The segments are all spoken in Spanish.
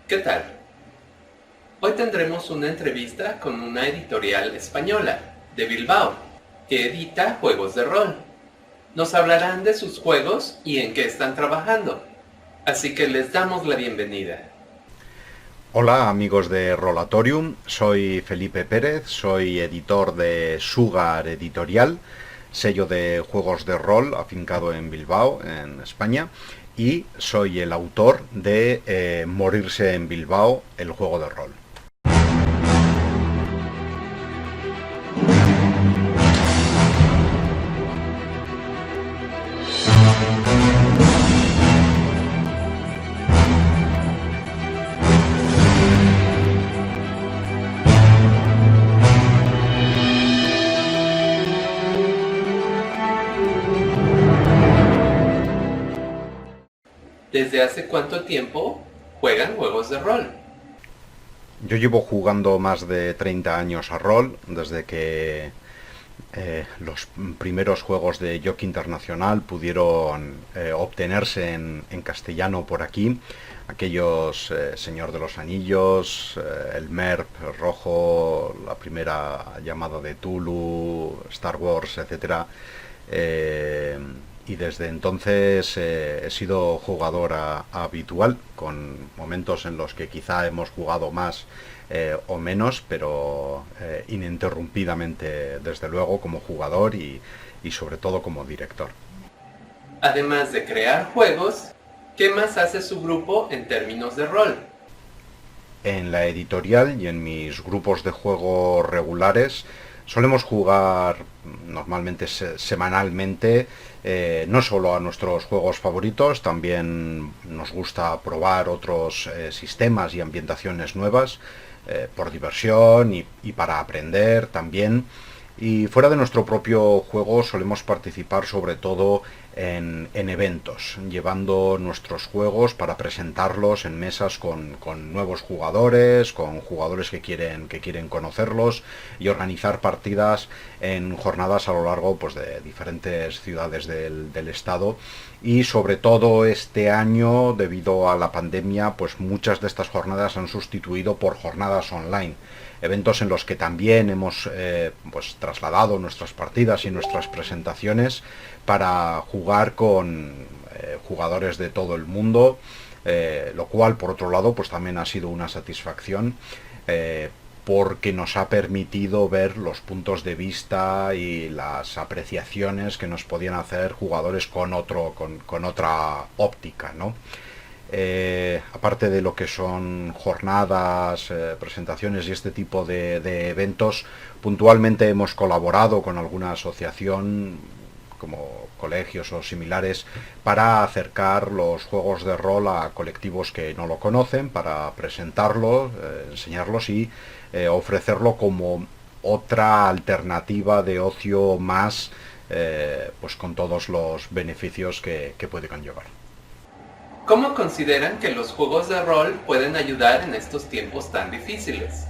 ¿Qué tal? Hoy tendremos una entrevista con una editorial española, de Bilbao, que edita juegos de rol. Nos hablarán de sus juegos y en qué están trabajando. Así que les damos la bienvenida. Hola amigos de Rolatorium, soy Felipe Pérez, soy editor de Sugar Editorial, sello de juegos de rol afincado en Bilbao, en España, y soy el autor de Morirse en Bilbao, el juego de rol. ¿Desde hace cuánto tiempo juegan juegos de rol? Yo llevo jugando más de 30 años a rol, desde que los primeros juegos de Jockey Internacional pudieron obtenerse en castellano por aquí. Aquellos Señor de los Anillos, el MERP rojo, la primera llamada de Tulu, Star Wars, etcétera. Eh, y desde entonces he sido jugador habitual, con momentos en los que quizá hemos jugado más o menos, pero ininterrumpidamente desde luego como jugador y sobre todo como director. Además de crear juegos, ¿qué más hace su grupo en términos de rol? En la editorial y en mis grupos de juego regulares solemos jugar normalmente semanalmente, no solo a nuestros juegos favoritos, también nos gusta probar otros sistemas y ambientaciones nuevas, por diversión y para aprender también. Y fuera de nuestro propio juego solemos participar sobre todo en eventos, llevando nuestros juegos para presentarlos en mesas con nuevos jugadores, con jugadores que quieren conocerlos, y organizar partidas en jornadas a lo largo pues, de diferentes ciudades del estado. Y sobre todo este año, debido a la pandemia, pues muchas de estas jornadas han sustituido por jornadas online, eventos en los que también hemos pues trasladado nuestras partidas y nuestras presentaciones para jugar con jugadores de todo el mundo, lo cual por otro lado pues también ha sido una satisfacción, porque nos ha permitido ver los puntos de vista y las apreciaciones que nos podían hacer jugadores con otra óptica, ¿no? Aparte de lo que son jornadas, presentaciones y este tipo de eventos, puntualmente hemos colaborado con alguna asociación como colegios o similares para acercar los juegos de rol a colectivos que no lo conocen, para presentarlos, enseñarlos y ofrecerlo como otra alternativa de ocio más, pues con todos los beneficios que puede conllevar. ¿Cómo consideran que los juegos de rol pueden ayudar en estos tiempos tan difíciles?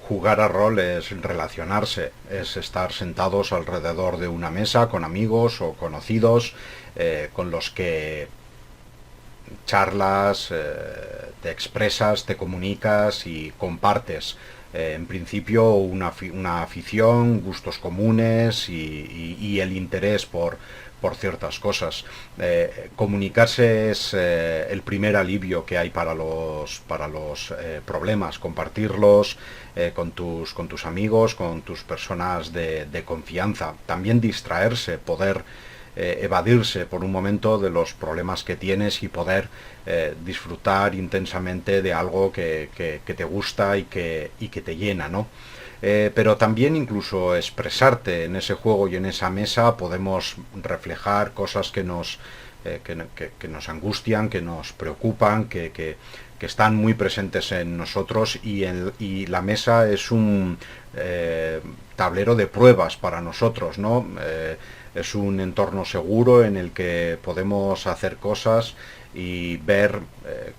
Jugar a rol es relacionarse, es estar sentados alrededor de una mesa con amigos o conocidos, con los que charlas, te expresas, te comunicas y compartes, en principio una afición, gustos comunes y el interés por ciertas cosas. Comunicarse es el primer alivio que hay para los problemas, compartirlos con tus amigos, con tus personas de confianza. También distraerse, poder evadirse por un momento de los problemas que tienes y poder disfrutar intensamente de algo que te gusta y que te llena, ¿no? Pero también incluso expresarte en ese juego y en esa mesa podemos reflejar cosas que nos angustian, que nos preocupan, que están muy presentes en nosotros, y la mesa es un tablero de pruebas para nosotros, ¿no? Es un entorno seguro en el que podemos hacer cosas y ver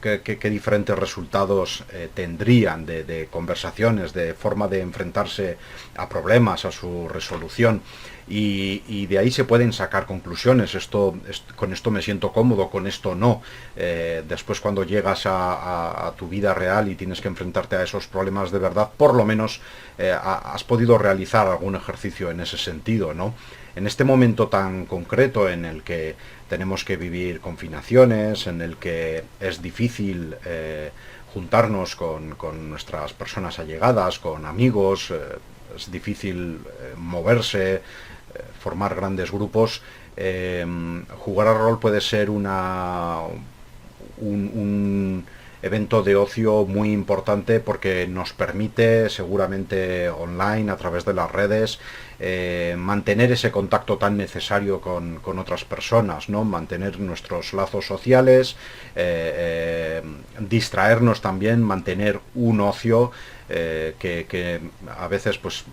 qué diferentes resultados tendrían de conversaciones, de forma de enfrentarse a problemas, a su resolución. Y de ahí se pueden sacar conclusiones. Con esto me siento cómodo, con esto no. Después, cuando llegas a tu vida real y tienes que enfrentarte a esos problemas de verdad, por lo menos has podido realizar algún ejercicio en ese sentido, ¿no? En este momento tan concreto en el que tenemos que vivir confinaciones, en el que es difícil juntarnos con nuestras personas allegadas, con amigos, es difícil moverse, formar grandes grupos, jugar al rol puede ser un evento de ocio muy importante, porque nos permite, seguramente online, a través de las redes, mantener ese contacto tan necesario con otras personas, ¿no? Mantener nuestros lazos sociales, distraernos también, mantener un ocio que a veces pues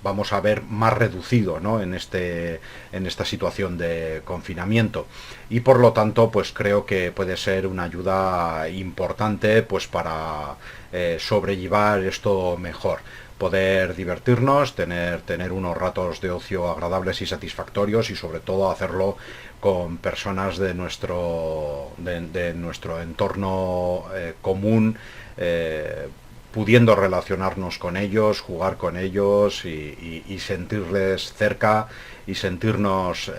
vamos a ver más reducido, ¿no? en esta situación de confinamiento, y por lo tanto pues creo que puede ser una ayuda importante pues para sobrellevar esto mejor, poder divertirnos, tener unos ratos de ocio agradables y satisfactorios, y sobre todo hacerlo con personas de nuestro entorno común, pudiendo relacionarnos con ellos, jugar con ellos y sentirles cerca y sentirnos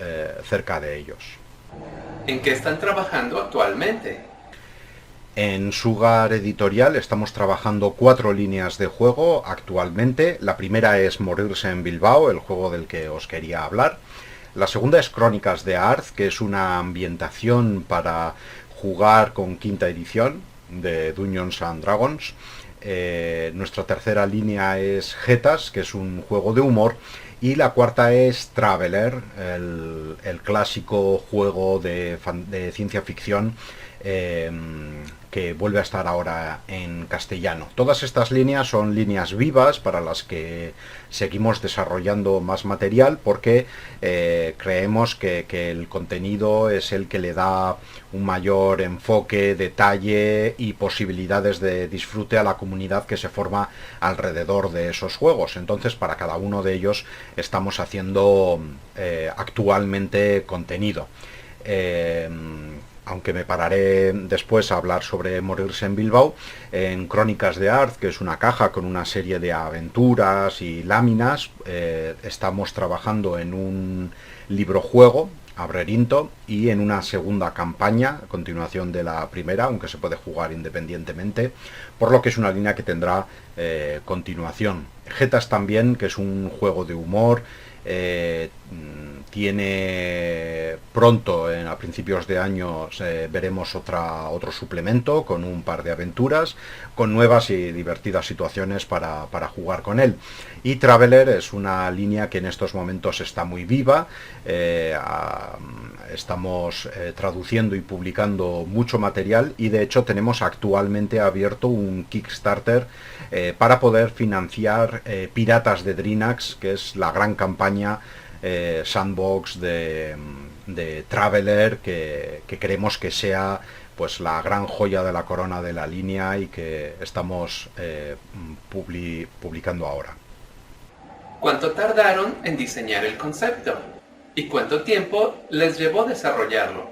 cerca de ellos. ¿En qué están trabajando actualmente? En Sugar Editorial estamos trabajando 4 líneas de juego actualmente. La primera es Morirse en Bilbao, el juego del que os quería hablar. La segunda es Crónicas de Arth, que es una ambientación para jugar con quinta edición de Dungeons and Dragons. Nuestra tercera línea es Getas, que es un juego de humor, y la cuarta es Traveler, el clásico juego de ciencia ficción que vuelve a estar ahora en castellano. Todas estas líneas son líneas vivas para las que seguimos desarrollando más material, porque creemos que el contenido es el que le da un mayor enfoque, detalle y posibilidades de disfrute a la comunidad que se forma alrededor de esos juegos. Entonces, para cada uno de ellos estamos haciendo actualmente contenido. Aunque me pararé después a hablar sobre Morirse en Bilbao, en Crónicas de Arth, que es una caja con una serie de aventuras y láminas, estamos trabajando en un libro-juego, Abrerinto, y en una segunda campaña, a continuación de la primera, aunque se puede jugar independientemente, por lo que es una línea que tendrá continuación. Getas también, que es un juego de humor, tiene pronto, a principios de año, veremos otro suplemento con un par de aventuras, con nuevas y divertidas situaciones para jugar con él. Y Traveler es una línea que en estos momentos está muy viva. Estamos traduciendo y publicando mucho material, y de hecho tenemos actualmente abierto un Kickstarter para poder financiar Piratas de Drinax, que es la gran campaña sandbox de Traveler, que queremos que sea pues la gran joya de la corona de la línea, y que estamos publicando ahora. ¿Cuánto tardaron en diseñar el concepto? ¿Y cuánto tiempo les llevó desarrollarlo?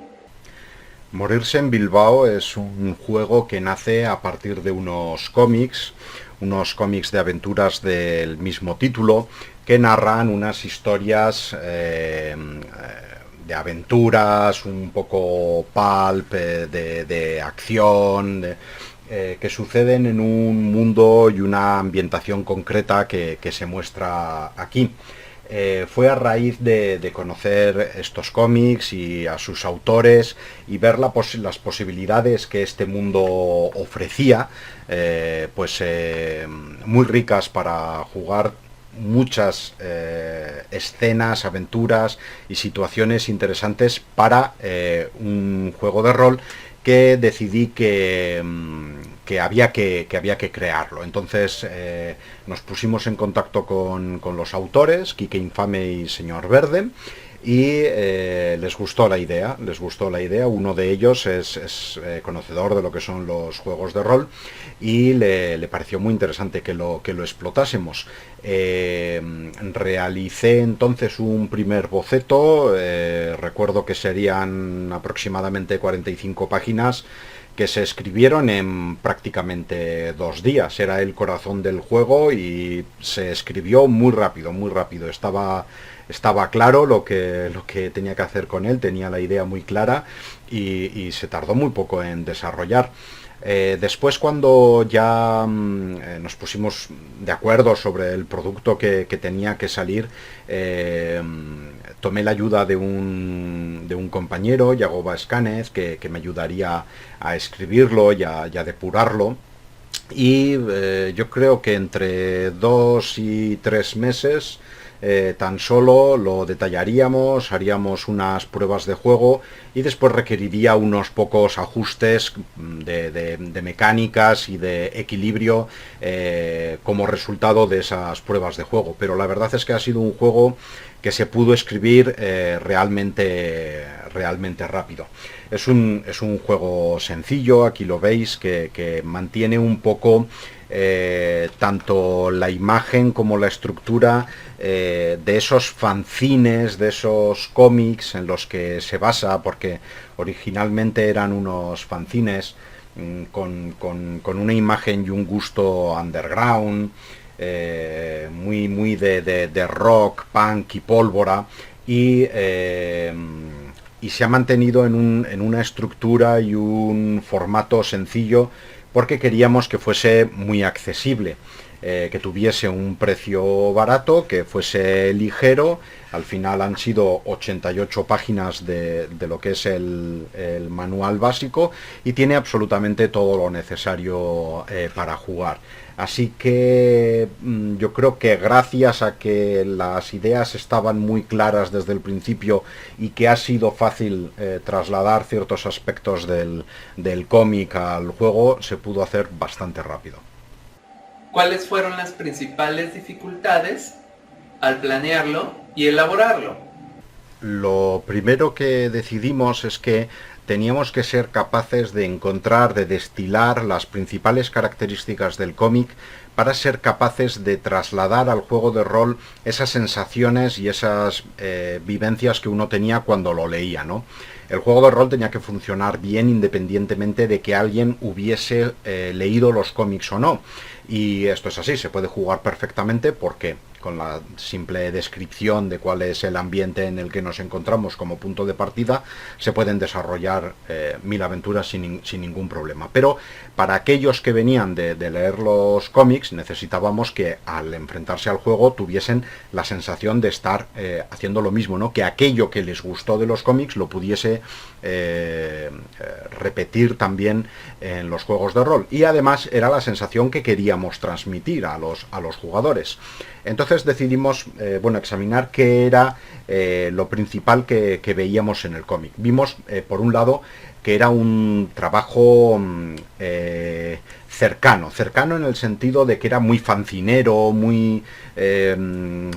Morirse en Bilbao es un juego que nace a partir de unos cómics de aventuras del mismo título, que narran unas historias de aventuras, un poco pulp, de acción, que suceden en un mundo y una ambientación concreta que se muestra aquí. Fue a raíz de conocer estos cómics y a sus autores, y ver las posibilidades que este mundo ofrecía, muy ricas para jugar, muchas escenas, aventuras y situaciones interesantes para un juego de rol, que decidí que había que crearlo. Entonces nos pusimos en contacto con los autores, Quique Infame y Señor Verde, y les gustó la idea, Uno de ellos es conocedor de lo que son los juegos de rol y le pareció muy interesante que lo explotásemos. Realicé entonces un primer boceto, recuerdo que serían aproximadamente 45 páginas que se escribieron en prácticamente 2 días. Era el corazón del juego y se escribió muy rápido, muy rápido. Estaba claro lo que tenía que hacer con él, tenía la idea muy clara y se tardó muy poco en desarrollar. Después, cuando ya nos pusimos de acuerdo sobre el producto que tenía que salir, tomé la ayuda de un compañero, Yagoba Escánez, que me ayudaría a escribirlo y a depurarlo. Y yo creo que entre 2 y 3 meses tan solo lo detallaríamos, haríamos unas pruebas de juego y después requeriría unos pocos ajustes de mecánicas y de equilibrio como resultado de esas pruebas de juego. Pero la verdad es que ha sido un juego que se pudo escribir realmente rápido. Es un juego sencillo, aquí lo veis, que mantiene un poco tanto la imagen como la estructura de esos fanzines, de esos cómics en los que se basa, porque originalmente eran unos fanzines con una imagen y un gusto underground, muy de rock, punk y pólvora, y se ha mantenido en una estructura y un formato sencillo porque queríamos que fuese muy accesible, que tuviese un precio barato, que fuese ligero. Al final han sido 88 páginas de lo que es el manual básico y tiene absolutamente todo lo necesario para jugar. Así que yo creo que gracias a que las ideas estaban muy claras desde el principio y que ha sido fácil trasladar ciertos aspectos del cómic al juego, se pudo hacer bastante rápido. ¿Cuáles fueron las principales dificultades al planearlo y elaborarlo? Lo primero que decidimos es que teníamos que ser capaces de encontrar, de destilar las principales características del cómic para ser capaces de trasladar al juego de rol esas sensaciones y esas vivencias que uno tenía cuando lo leía, ¿no? El juego de rol tenía que funcionar bien independientemente de que alguien hubiese leído los cómics o no. Y esto es así, se puede jugar perfectamente porque con la simple descripción de cuál es el ambiente en el que nos encontramos como punto de partida, se pueden desarrollar 1000 aventuras sin ningún problema. Pero para aquellos que venían de leer los cómics, necesitábamos que al enfrentarse al juego tuviesen la sensación de estar haciendo lo mismo, ¿no? Que aquello que les gustó de los cómics lo pudiese repetir también en los juegos de rol. Y además era la sensación que queríamos transmitir a los jugadores. Entonces decidimos examinar qué era lo principal que veíamos en el cómic. Vimos, por un lado, que era un trabajo cercano en el sentido de que era muy fancinero, muy no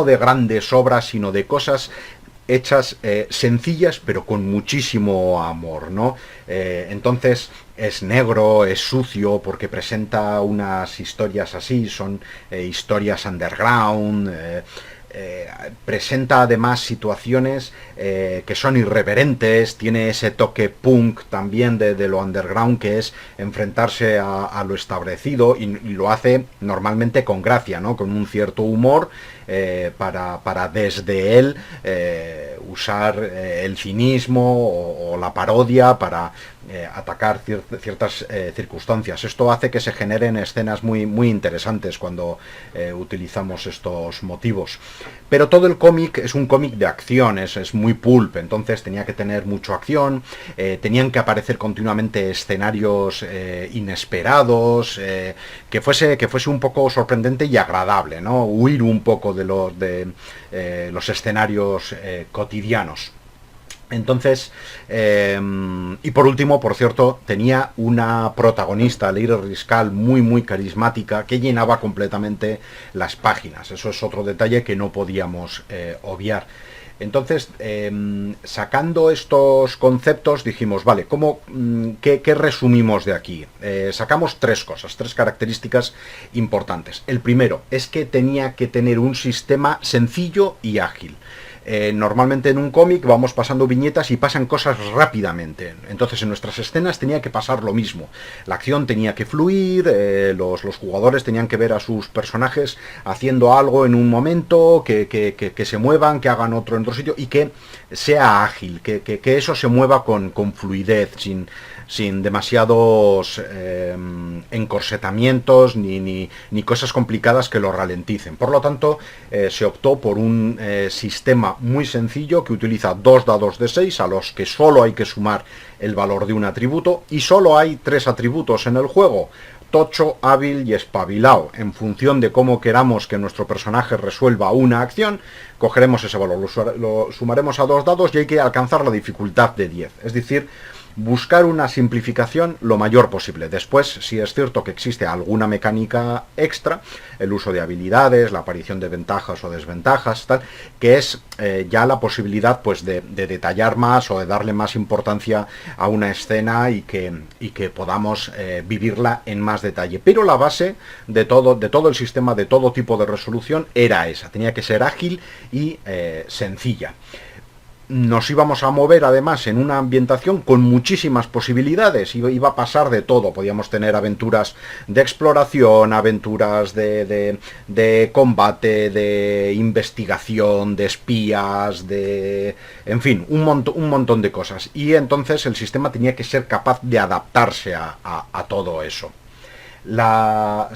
de grandes obras, sino de cosas hechas sencillas pero con muchísimo amor, ¿no? Entonces es negro, es sucio porque presenta unas historias así, son historias underground, presenta además situaciones que son irreverentes, tiene ese toque punk también de lo underground, que es enfrentarse a lo establecido, y lo hace normalmente con gracia, ¿no? Con un cierto humor, para desde él usar el cinismo o la parodia para atacar ciertas circunstancias. Esto hace que se generen escenas muy interesantes cuando utilizamos estos motivos. Pero todo el cómic es un cómic de acción, es muy pulp, entonces tenía que tener mucha acción, tenían que aparecer continuamente escenarios inesperados, que fuese un poco sorprendente y agradable, ¿no? Huir un poco de los escenarios cotidianos. Entonces, y por último, por cierto, tenía una protagonista, Leire Riscal, muy carismática, que llenaba completamente las páginas. Eso es otro detalle que no podíamos obviar. Entonces, sacando estos conceptos, dijimos, vale, ¿qué resumimos de aquí? Sacamos tres cosas, tres características importantes. El primero es que tenía que tener un sistema sencillo y ágil. Normalmente en un cómic vamos pasando viñetas y pasan cosas rápidamente. Entonces en nuestras escenas tenía que pasar lo mismo. La acción tenía que fluir, los jugadores tenían que ver a sus personajes haciendo algo en un momento, que se muevan, que hagan otro en otro sitio y que sea ágil, que eso se mueva con fluidez, sin demasiados encorsetamientos ni cosas complicadas que lo ralenticen. Por lo tanto, se optó por un sistema muy sencillo que utiliza 2 dados de 6 a los que solo hay que sumar el valor de un atributo y solo hay 3 atributos en el juego: tocho, hábil y espabilado. En función de cómo queramos que nuestro personaje resuelva una acción, cogeremos ese valor, lo sumaremos a 2 dados y hay que alcanzar la dificultad de 10. Es decir, buscar una simplificación lo mayor posible. Después, si es cierto que existe alguna mecánica extra, el uso de habilidades, la aparición de ventajas o desventajas, tal, que es ya la posibilidad pues de detallar más o de darle más importancia a una escena y que podamos vivirla en más detalle. Pero la base de todo el sistema, de todo tipo de resolución, era esa. Tenía que ser ágil y sencilla. Nos íbamos a mover además en una ambientación con muchísimas posibilidades, iba a pasar de todo, podíamos tener aventuras de exploración, aventuras de combate, de investigación, de espías, en fin, un montón de cosas. Y entonces el sistema tenía que ser capaz de adaptarse a todo eso. La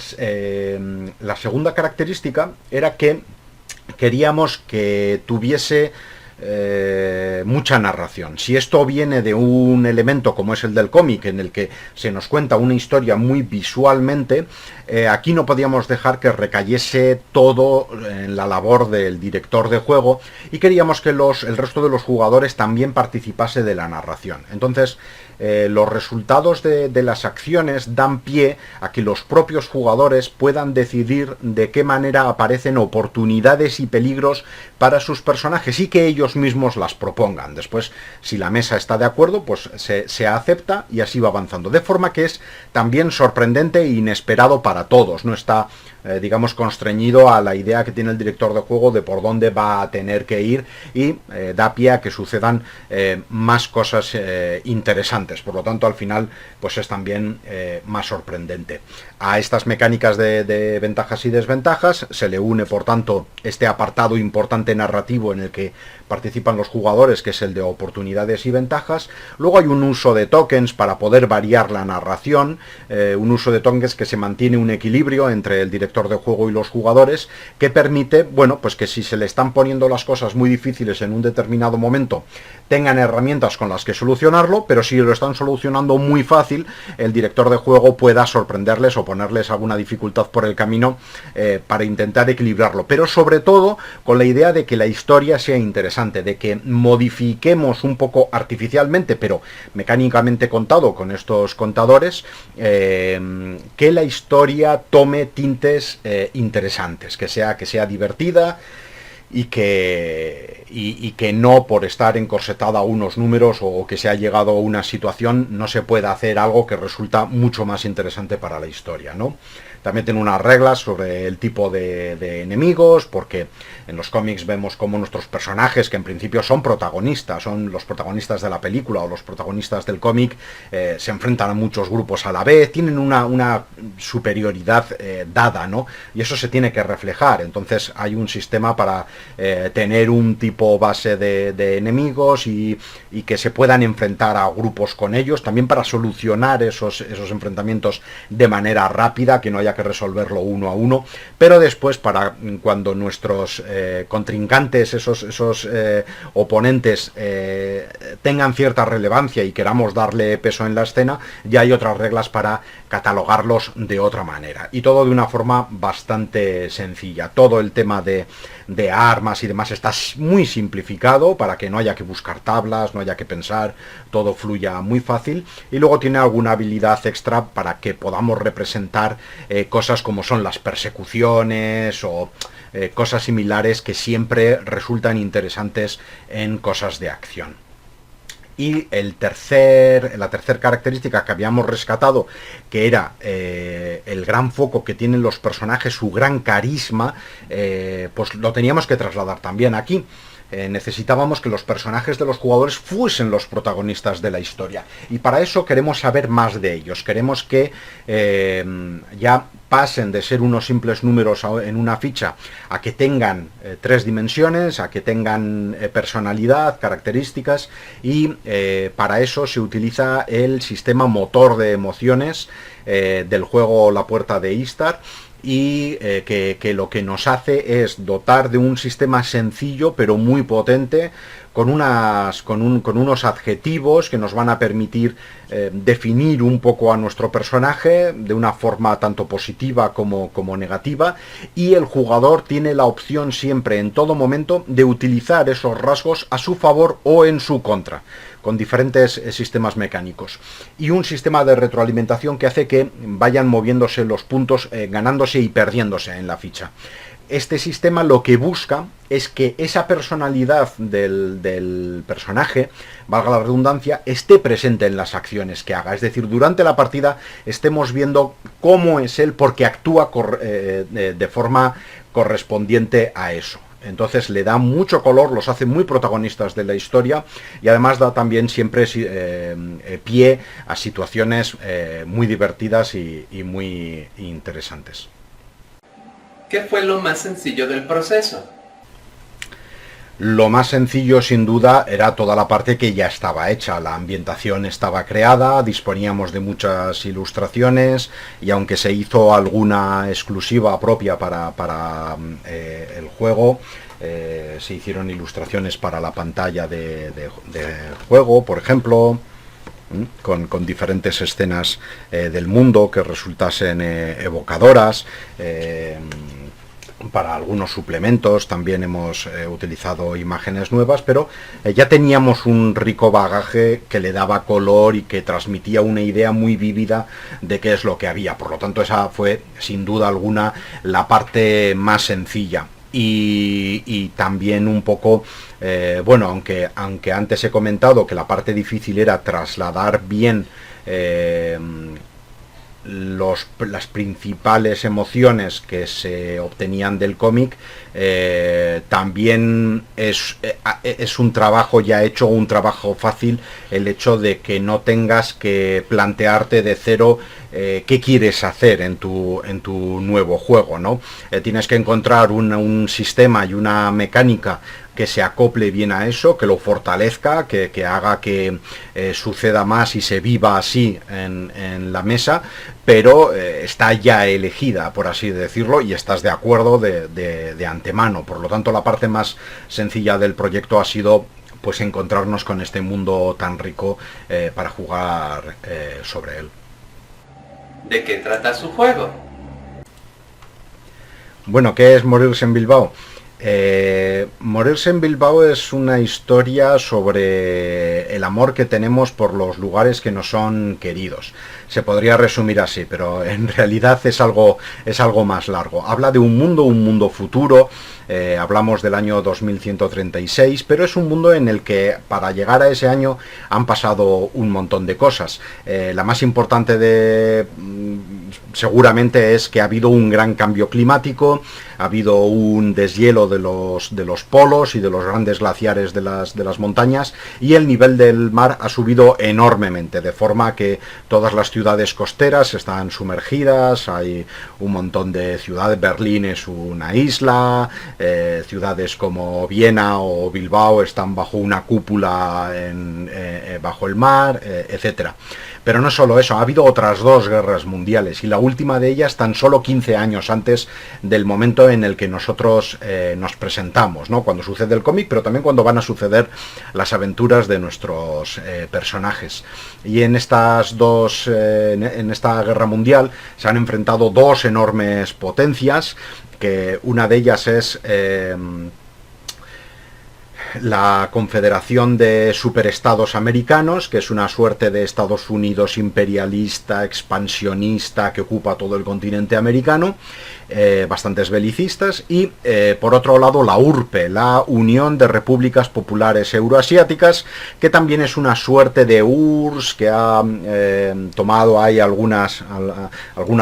segunda característica era que queríamos que tuviese mucha narración. Si esto viene de un elemento como es el del cómic, en el que se nos cuenta una historia muy visualmente, aquí no podíamos dejar que recayese todo en la labor del director de juego y queríamos que el resto de los jugadores también participase de la narración. Entonces, los resultados de las acciones dan pie a que los propios jugadores puedan decidir de qué manera aparecen oportunidades y peligros para sus personajes y que ellos mismos las propongan. Después, si la mesa está de acuerdo, pues se acepta y así va avanzando. De forma que es también sorprendente e inesperado para todos. No está, digamos, constreñido a la idea que tiene el director de juego de por dónde va a tener que ir y da pie a que sucedan más cosas interesantes. Por lo tanto, al final, pues es también más sorprendente. A estas mecánicas de ventajas y desventajas se le une, por tanto, este apartado importante narrativo en el que participan los jugadores, que es el de oportunidades y ventajas. Luego hay un uso de tokens para poder variar la narración, un uso de tokens que se mantiene un equilibrio entre el director de juego y los jugadores, que permite, bueno, pues que si se le están poniendo las cosas muy difíciles en un determinado momento, tengan herramientas con las que solucionarlo, pero si lo están solucionando muy fácil, el director de juego pueda sorprenderles o ponerles alguna dificultad por el camino para intentar equilibrarlo, pero sobre todo con la idea de que la historia sea interesante, de que modifiquemos un poco artificialmente, pero mecánicamente contado con estos contadores, que la historia tome tintes interesantes, que sea divertida y que no por estar encorsetada a unos números o que se ha llegado a una situación no se pueda hacer algo que resulta mucho más interesante para la historia, ¿no? También tiene unas reglas sobre el tipo de enemigos, porque en los cómics vemos como nuestros personajes, que en principio son protagonistas, son los protagonistas de la película o los protagonistas del cómic, se enfrentan a muchos grupos a la vez, tienen una superioridad dada, ¿no? Y eso se tiene que reflejar. Entonces hay un sistema para tener un tipo base de enemigos y que se puedan enfrentar a grupos con ellos, también para solucionar esos enfrentamientos de manera rápida, que no haya que resolverlo uno a uno, pero después para cuando nuestros contrincantes, esos oponentes tengan cierta relevancia y queramos darle peso en la escena, ya hay otras reglas para catalogarlos de otra manera, y todo de una forma bastante sencilla. Todo el tema de armas y demás está muy simplificado para que no haya que buscar tablas, no haya que pensar, todo fluya muy fácil, y luego tiene alguna habilidad extra para que podamos representar cosas como son las persecuciones o cosas similares que siempre resultan interesantes en cosas de acción. Y la tercera característica que habíamos rescatado, que era el gran foco que tienen los personajes, su gran carisma, pues lo teníamos que trasladar también aquí. Necesitábamos que los personajes de los jugadores fuesen los protagonistas de la historia, y para eso queremos saber más de ellos. Queremos que ya pasen de ser unos simples números en una ficha a que tengan 3 dimensiones, a que tengan personalidad, características, y para eso se utiliza el sistema motor de emociones del juego La Puerta de Istar, y que lo que nos hace es dotar de un sistema sencillo pero muy potente, con unos adjetivos que nos van a permitir definir un poco a nuestro personaje de una forma tanto positiva como negativa, y el jugador tiene la opción siempre, en todo momento, de utilizar esos rasgos a su favor o en su contra, con diferentes sistemas mecánicos, y un sistema de retroalimentación que hace que vayan moviéndose los puntos, ganándose y perdiéndose en la ficha. Este sistema lo que busca es que esa personalidad del personaje, valga la redundancia, esté presente en las acciones que haga. Es decir, durante la partida estemos viendo cómo es él, porque actúa de forma correspondiente a eso. Entonces le da mucho color, los hace muy protagonistas de la historia, y además da también siempre pie a situaciones muy divertidas y muy interesantes. ¿Qué fue lo más sencillo del proceso? Lo más sencillo, sin duda, era toda la parte que ya estaba hecha. La ambientación estaba creada, disponíamos de muchas ilustraciones, y aunque se hizo alguna exclusiva propia para el juego, se hicieron ilustraciones para la pantalla de juego, por ejemplo, con diferentes escenas del mundo que resultasen evocadoras. Para algunos suplementos también hemos utilizado imágenes nuevas, pero ya teníamos un rico bagaje que le daba color y que transmitía una idea muy vívida de qué es lo que había. Por lo tanto, esa fue sin duda alguna la parte más sencilla. Y también un poco, bueno, aunque antes he comentado que la parte difícil era trasladar bien las principales emociones que se obtenían del cómic, también es un trabajo ya hecho, un trabajo fácil, el hecho de que no tengas que plantearte de cero qué quieres hacer en tu nuevo juego, ¿no? Tienes que encontrar un sistema y una mecánica que se acople bien a eso, que lo fortalezca, que haga que suceda más y se viva así en la mesa, pero está ya elegida, por así decirlo, y estás de acuerdo de antemano. Por lo tanto, la parte más sencilla del proyecto ha sido pues encontrarnos con este mundo tan rico para jugar sobre él. ¿De qué trata su juego? Bueno, ¿qué es Morirse en Bilbao? Morirse en Bilbao es una historia sobre el amor que tenemos por los lugares que nos son queridos. Se podría resumir así, pero en realidad es algo más largo. Habla de un mundo futuro. Hablamos del año 2136, pero es un mundo en el que para llegar a ese año han pasado un montón de cosas. La más importante seguramente es que ha habido un gran cambio climático, ha habido un deshielo de los polos y de los grandes glaciares de las montañas, y el nivel del mar ha subido enormemente, de forma que todas las ciudades costeras están sumergidas. Hay un montón de ciudades. Berlín es una isla, ciudades como Viena o Bilbao están bajo una cúpula bajo el mar, etcétera. Pero no solo eso, ha habido otras 2 guerras mundiales, y la última de ellas tan solo 15 años antes del momento en el que nosotros nos presentamos, ¿no? Cuando sucede el cómic, pero también cuando van a suceder las aventuras de nuestros personajes. Y en estas en esta guerra mundial se han enfrentado 2 enormes potencias, que una de ellas es la Confederación de Superestados Americanos, que es una suerte de Estados Unidos imperialista, expansionista, que ocupa todo el continente americano, bastantes belicistas, y por otro lado la URPE, la Unión de Repúblicas Populares Euroasiáticas, que también es una suerte de URSS que ha tomado ahí algunas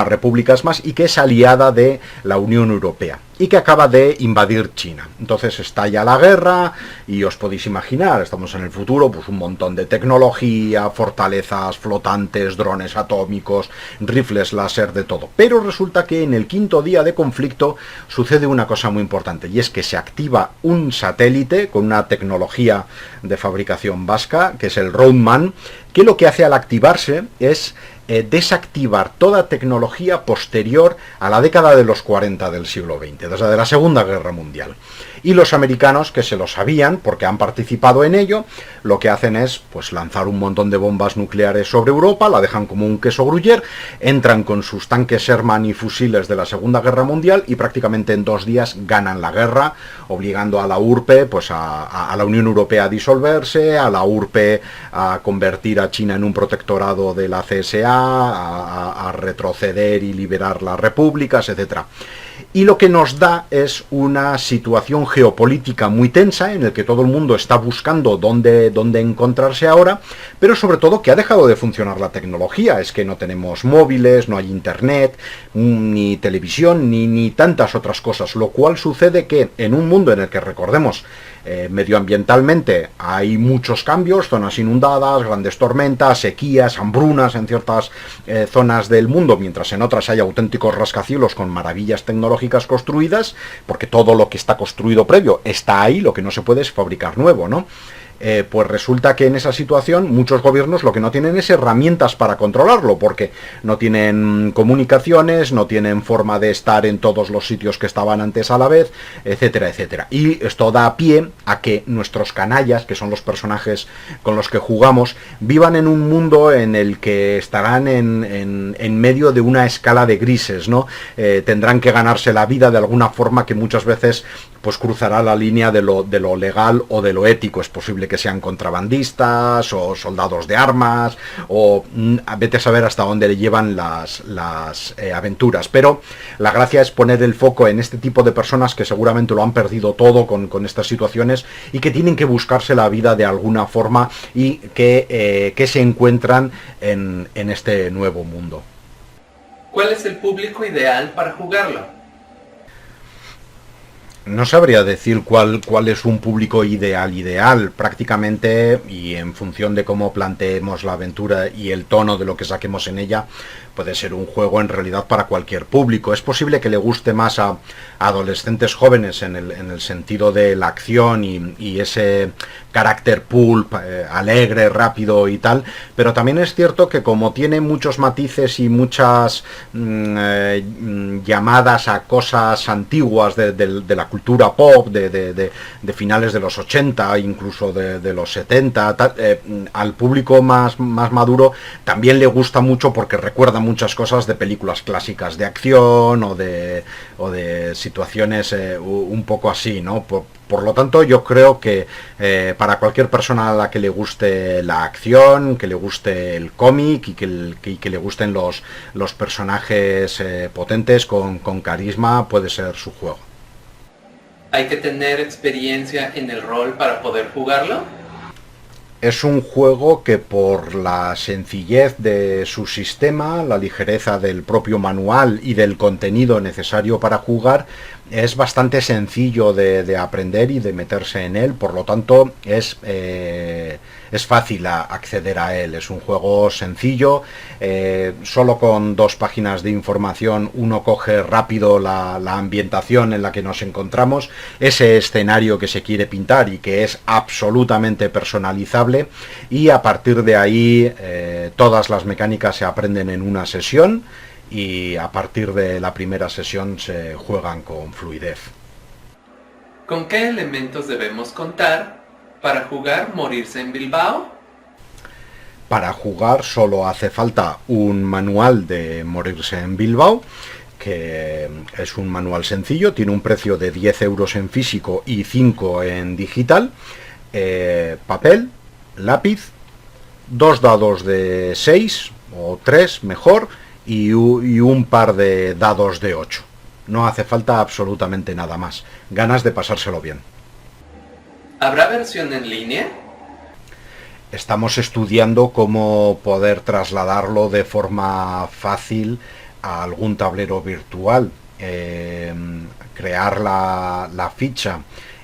repúblicas más y que es aliada de la Unión Europea y que acaba de invadir China. Entonces estalla la guerra y os podéis imaginar, estamos en el futuro, pues un montón de tecnología, fortalezas flotantes, drones atómicos, rifles láser, de todo. Pero resulta que en el quinto día de conflicto sucede una cosa muy importante, y es que se activa un satélite con una tecnología de fabricación vasca, que es el Roadman, que lo que hace al activarse es desactivar toda tecnología posterior a la década de los 40 del siglo XX, desde la Segunda Guerra Mundial. Y los americanos, que se lo sabían porque han participado en ello, lo que hacen es pues lanzar un montón de bombas nucleares sobre Europa, la dejan como un queso gruyère, entran con sus tanques Sherman y fusiles de la Segunda Guerra Mundial y prácticamente en 2 días ganan la guerra, obligando a la URPE, pues a la Unión Europea a disolverse, a la URPE a convertir a China en un protectorado de la CSA, a retroceder y liberar las repúblicas, etc. Y lo que nos da es una situación geopolítica muy tensa en el que todo el mundo está buscando dónde encontrarse ahora, pero sobre todo que ha dejado de funcionar la tecnología. Es que no tenemos móviles, no hay internet, ni televisión, ni tantas otras cosas, lo cual sucede que en un mundo en el que, recordemos, medioambientalmente hay muchos cambios, zonas inundadas, grandes tormentas, sequías, hambrunas en ciertas zonas del mundo, mientras en otras hay auténticos rascacielos con maravillas tecnológicas construidas, porque todo lo que está construido previo está ahí, lo que no se puede es fabricar nuevo, ¿no? Pues resulta que en esa situación muchos gobiernos lo que no tienen es herramientas para controlarlo, porque no tienen comunicaciones, no tienen forma de estar en todos los sitios que estaban antes a la vez, etcétera, etcétera. Y esto da pie a que nuestros canallas, que son los personajes con los que jugamos, vivan en un mundo en el que estarán en medio de una escala de grises, ¿no? Tendrán que ganarse la vida de alguna forma que muchas veces pues cruzará la línea de lo legal o de lo ético. Es posible que sean contrabandistas o soldados de armas o vete a saber hasta dónde le llevan las aventuras, pero la gracia es poner el foco en este tipo de personas que seguramente lo han perdido todo con estas situaciones y que tienen que buscarse la vida de alguna forma y que se encuentran en este nuevo mundo. ¿Cuál es el público ideal para jugarlo? No sabría decir cuál es un público ideal. Prácticamente, y en función de cómo planteemos la aventura y el tono de lo que saquemos en ella, puede ser un juego en realidad para cualquier público. Es posible que le guste más a adolescentes jóvenes en el sentido de la acción y ese carácter pulp, alegre, rápido y tal, pero también es cierto que como tiene muchos matices y muchas llamadas a cosas antiguas de la cultura pop, de finales de los 80, incluso de los 70, al público más maduro también le gusta mucho porque recuerda muchas cosas de películas clásicas de acción o de situaciones un poco así, ¿no? Por lo tanto, yo creo que para cualquier persona a la que le guste la acción, que le guste el cómic y que le gusten los personajes potentes con carisma, puede ser su juego. ¿Hay que tener experiencia en el rol para poder jugarlo? Es un juego que por la sencillez de su sistema, la ligereza del propio manual y del contenido necesario para jugar, es bastante sencillo de aprender y de meterse en él, por lo tanto es fácil acceder a él. Es un juego sencillo, solo con 2 páginas de información uno coge rápido la ambientación en la que nos encontramos, ese escenario que se quiere pintar y que es absolutamente personalizable, y a partir de ahí todas las mecánicas se aprenden en una sesión y a partir de la primera sesión se juegan con fluidez. ¿Con qué elementos debemos contar para jugar Morirse en Bilbao? Para jugar solo hace falta un manual de Morirse en Bilbao, que es un manual sencillo, tiene un precio de 10 euros en físico y 5 en digital, papel, lápiz, 2 dados de 6 o 3 mejor y un par de dados de 8. No hace falta absolutamente nada más. Ganas de pasárselo bien. ¿Habrá versión en línea? Estamos estudiando cómo poder trasladarlo de forma fácil a algún tablero virtual, crear la ficha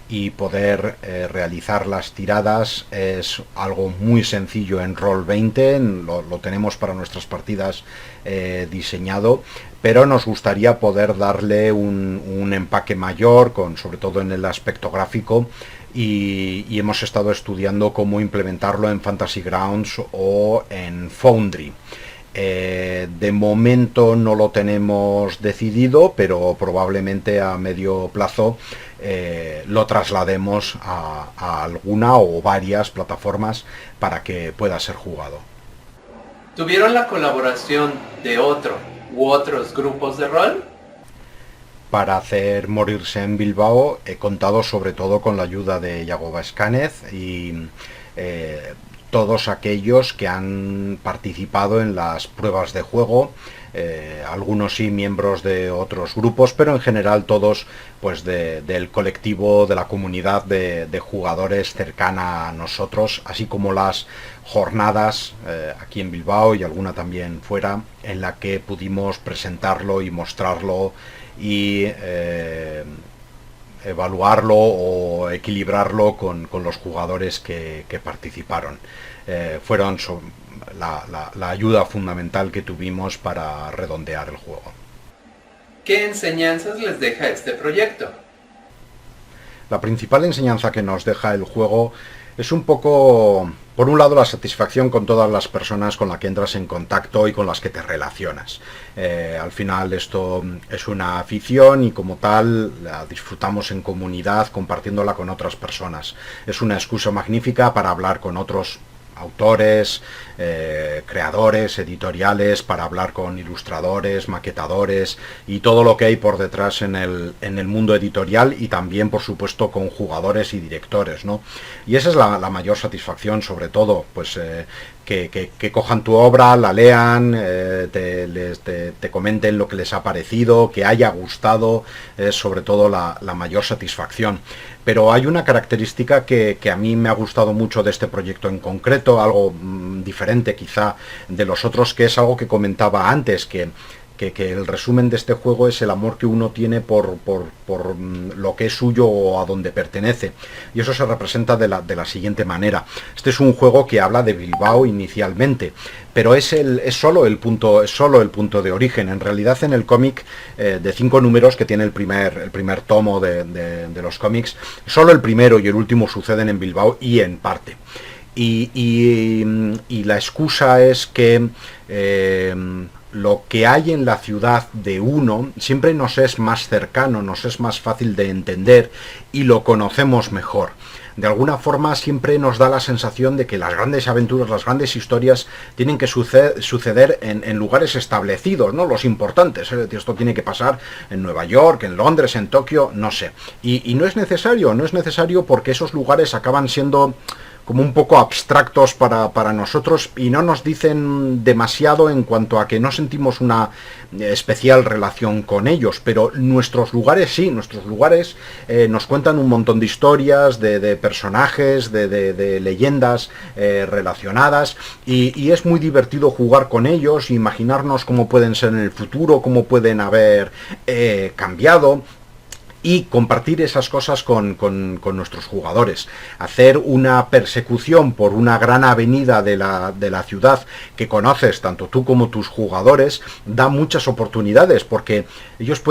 y poder realizar las tiradas es algo muy sencillo en Roll20, lo tenemos para nuestras partidas diseñado, pero nos gustaría poder darle un empaque mayor, sobre todo en el aspecto gráfico, y hemos estado estudiando cómo implementarlo en Fantasy Grounds o en Foundry. De momento no lo tenemos decidido, pero probablemente a medio plazo lo traslademos a alguna o varias plataformas para que pueda ser jugado. ¿Tuvieron la colaboración de otro u otros grupos de rol? Para hacer Morirse en Bilbao he contado sobre todo con la ayuda de Yago Escánez y todos aquellos que han participado en las pruebas de juego, algunos sí miembros de otros grupos, pero en general todos pues del colectivo, de la comunidad de jugadores cercana a nosotros, así como las jornadas aquí en Bilbao y alguna también fuera, en la que pudimos presentarlo y mostrarlo y evaluarlo o equilibrarlo con los jugadores que participaron. Fueron la ayuda fundamental que tuvimos para redondear el juego. ¿Qué enseñanzas les deja este proyecto? La principal enseñanza que nos deja el juego es un poco, por un lado, la satisfacción con todas las personas con las que entras en contacto y con las que te relacionas. Al final esto es una afición y como tal la disfrutamos en comunidad compartiéndola con otras personas. Es una excusa magnífica para hablar con otros autores, creadores, editoriales, para hablar con ilustradores, maquetadores y todo lo que hay por detrás en el mundo editorial, y también por supuesto con jugadores y directores, ¿no? Y esa es la mayor satisfacción, sobre todo, pues que cojan tu obra, la lean, te comenten lo que les ha parecido, que haya gustado, es sobre todo la mayor satisfacción. Pero hay una característica que a mí me ha gustado mucho de este proyecto en concreto, algo diferente quizá de los otros, que es algo que comentaba antes, que el resumen de este juego es el amor que uno tiene por lo que es suyo o a donde pertenece, y eso se representa de la siguiente manera. Este es un juego que habla de Bilbao inicialmente, pero es solo el punto de origen. En realidad, en el cómic de 5 números que tiene el primer tomo de los cómics, solo el primero y el último suceden en Bilbao y en parte. Y la excusa es que lo que hay en la ciudad de uno siempre nos es más cercano, nos es más fácil de entender y lo conocemos mejor. De alguna forma siempre nos da la sensación de que las grandes aventuras, las grandes historias tienen que suceder en lugares establecidos, ¿no? Los importantes. Esto tiene que pasar en Nueva York, en Londres, en Tokio, no sé. Y no es necesario porque esos lugares acaban siendo como un poco abstractos para nosotros y no nos dicen demasiado en cuanto a que no sentimos una especial relación con ellos, pero nuestros lugares sí, nuestros lugares nos cuentan un montón de historias, de personajes, de leyendas relacionadas, y es muy divertido jugar con ellos, imaginarnos cómo pueden ser en el futuro, cómo pueden haber cambiado, y compartir esas cosas con nuestros jugadores. Hacer una persecución por una gran avenida de la ciudad que conoces tanto tú como tus jugadores da muchas oportunidades, porque ellos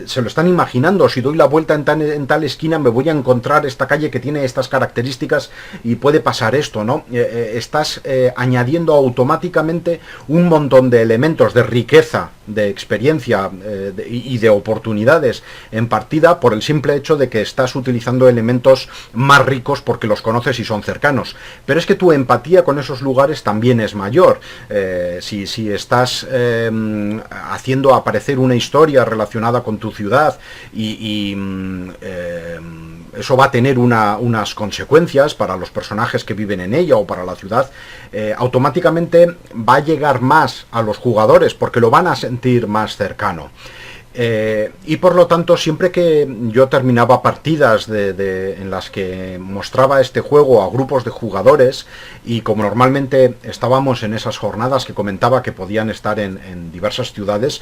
se lo están imaginando. Si doy la vuelta en tal esquina me voy a encontrar esta calle que tiene estas características y puede pasar esto, ¿no? Estás añadiendo automáticamente un montón de elementos de riqueza de experiencia y de oportunidades en partida por el simple hecho de que estás utilizando elementos más ricos porque los conoces y son cercanos. Pero es que tu empatía con esos lugares también es mayor. Si estás haciendo aparecer una historia relacionada con tu ciudad eso va a tener unas consecuencias para los personajes que viven en ella o para la ciudad, automáticamente va a llegar más a los jugadores porque lo van a sentir más cercano. Y por lo tanto, siempre que yo terminaba partidas en las que mostraba este juego a grupos de jugadores, y como normalmente estábamos en esas jornadas que comentaba que podían estar en diversas ciudades,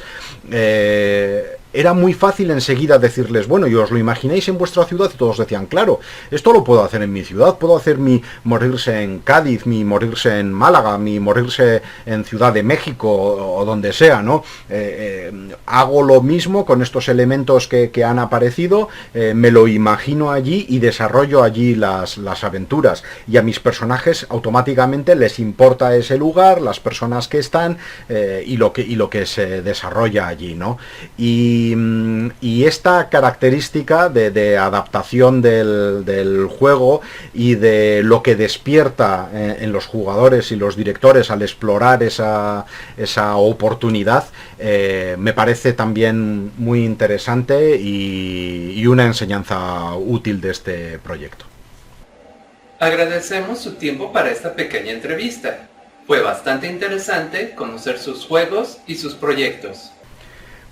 era muy fácil enseguida decirles, bueno, ¿y os lo imagináis en vuestra ciudad? Y todos decían, claro, esto lo puedo hacer en mi ciudad, puedo hacer mi morirse en Cádiz, mi morirse en Málaga, mi morirse en Ciudad de México o donde sea, ¿no? Hago lo mismo con estos elementos que han aparecido, me lo imagino allí y desarrollo allí las aventuras. Y a mis personajes automáticamente les importa ese lugar, las personas que están y lo que se desarrolla allí, ¿no? Y esta característica de adaptación del juego y de lo que despierta en los jugadores y los directores al explorar esa oportunidad, me parece también muy interesante y una enseñanza útil de este proyecto. Agradecemos su tiempo para esta pequeña entrevista. Fue bastante interesante conocer sus juegos y sus proyectos.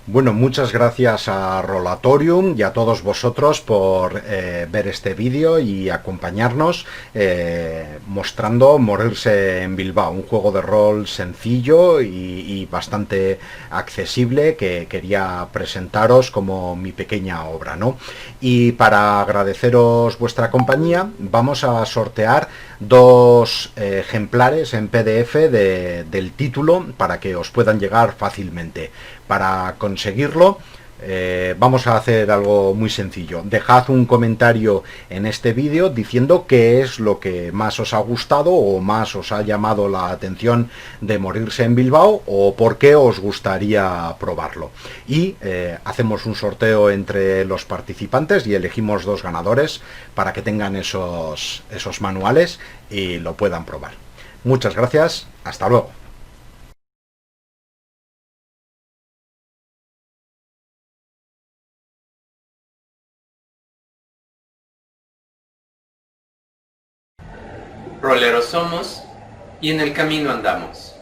Bueno, muchas gracias a Rollatorium y a todos vosotros por ver este vídeo y acompañarnos mostrando Morirse en Bilbao, un juego de rol sencillo y bastante accesible que quería presentaros como mi pequeña obra, ¿no? Y para agradeceros vuestra compañía, vamos a sortear 2 ejemplares en PDF del título para que os puedan llegar fácilmente. Para conseguirlo, vamos a hacer algo muy sencillo. Dejad un comentario en este vídeo diciendo qué es lo que más os ha gustado o más os ha llamado la atención de Morirse en Bilbao o por qué os gustaría probarlo. Y hacemos un sorteo entre los participantes y elegimos 2 ganadores para que tengan esos manuales y lo puedan probar. Muchas gracias, hasta luego. Roleros somos y en el camino andamos.